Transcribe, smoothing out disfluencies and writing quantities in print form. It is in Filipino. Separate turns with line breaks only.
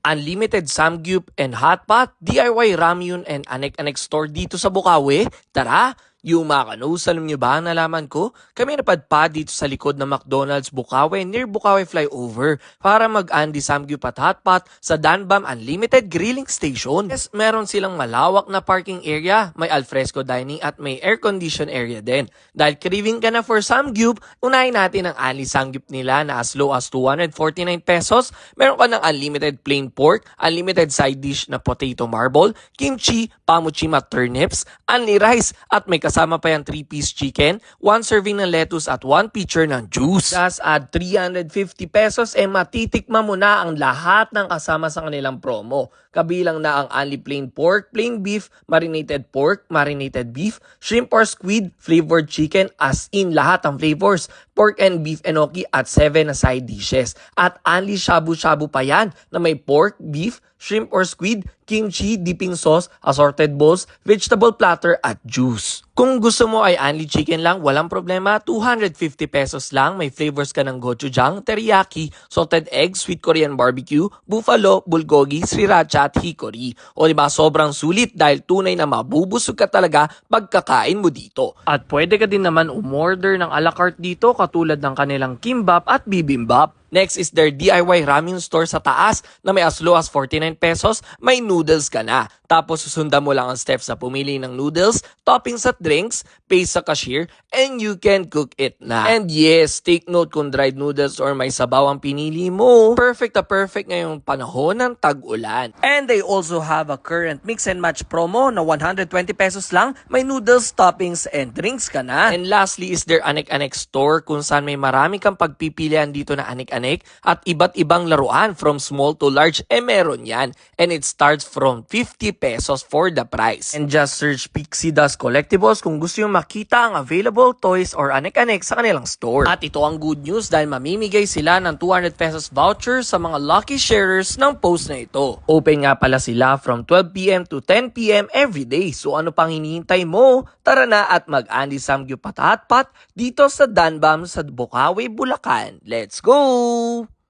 Unlimited Samgyup and Hotpot, DIY Ramyun and Anek-Anek store dito sa Bukawi. Tara! Yung mga kanus, alam nyo ba, nalaman ko? Kami napadpad dito sa likod ng McDonald's Bukawi near Bukawi Flyover para mag-Andy Samgyup at Hotpot sa Danbam Unlimited Grilling Station. Yes, meron silang malawak na parking area, may alfresco dining at may air-condition area din. Dahil craving ka na for Samgyup, unahin natin ang Andy Samgyup nila na as low as 249 pesos. Meron ka ng unlimited plain pork, unlimited side dish na potato marble, kimchi, pamuchim at turnips, unli rice at may kasama pa yung 3-piece chicken, 1 serving ng lettuce at 1 pitcher ng juice. Just add 350 pesos matitikman mo na ang lahat ng kasama sa kanilang promo. Kabilang na ang only plain pork, plain beef, marinated pork, marinated beef, shrimp or squid, flavored chicken as in lahat ng flavors, pork and beef enoki at 7 na side dishes. At only shabu-shabu pa yan na may pork, beef, shrimp or squid, kimchi, dipping sauce, assorted bowls, vegetable platter at juice. Kung gusto mo ay only chicken lang, walang problema, 250 pesos lang. May flavors ka ng gochujang, teriyaki, salted egg, sweet Korean barbecue, buffalo, bulgogi, sriracha at hickory. O diba, sobrang sulit dahil tunay na mabubusog ka talaga pagkakain mo dito. At pwede ka din naman umorder ng a la carte dito katulad ng kanilang kimbap at bibimbap. Next is their DIY ramen store sa taas na may as low as 49 pesos, may noodles ka na. Tapos susundan mo lang ang steps na pumili ng noodles, toppings at drinks, pay sa cashier, and you can cook it na. And yes, take note kung dried noodles or may sabaw ang pinili mo. Perfect na perfect ngayong panahon ng tag-ulan. And they also have a current mix and match promo na 120 pesos lang, may noodles, toppings, and drinks ka na. And lastly is their Anek-Anek store kung saan may marami kang pagpipilian dito na Anek-Anek at iba't ibang laruan from small to large meron yan. And it starts from 50 pesos for the price. And just search Pixie Dust Collectibles kung gusto yung makita ang available toys or Anek-Anek sa kanilang store. At ito ang good news dahil mamimigay sila ng 200 pesos voucher sa mga lucky sharers ng post na ito. Open nga pala sila from 12 PM to 10 PM every day. So ano pang hinihintay mo? Tara na at mag-Andy Samgyup at Hotpot dito sa Danbam sa Bukawi, Bulacan. Let's go!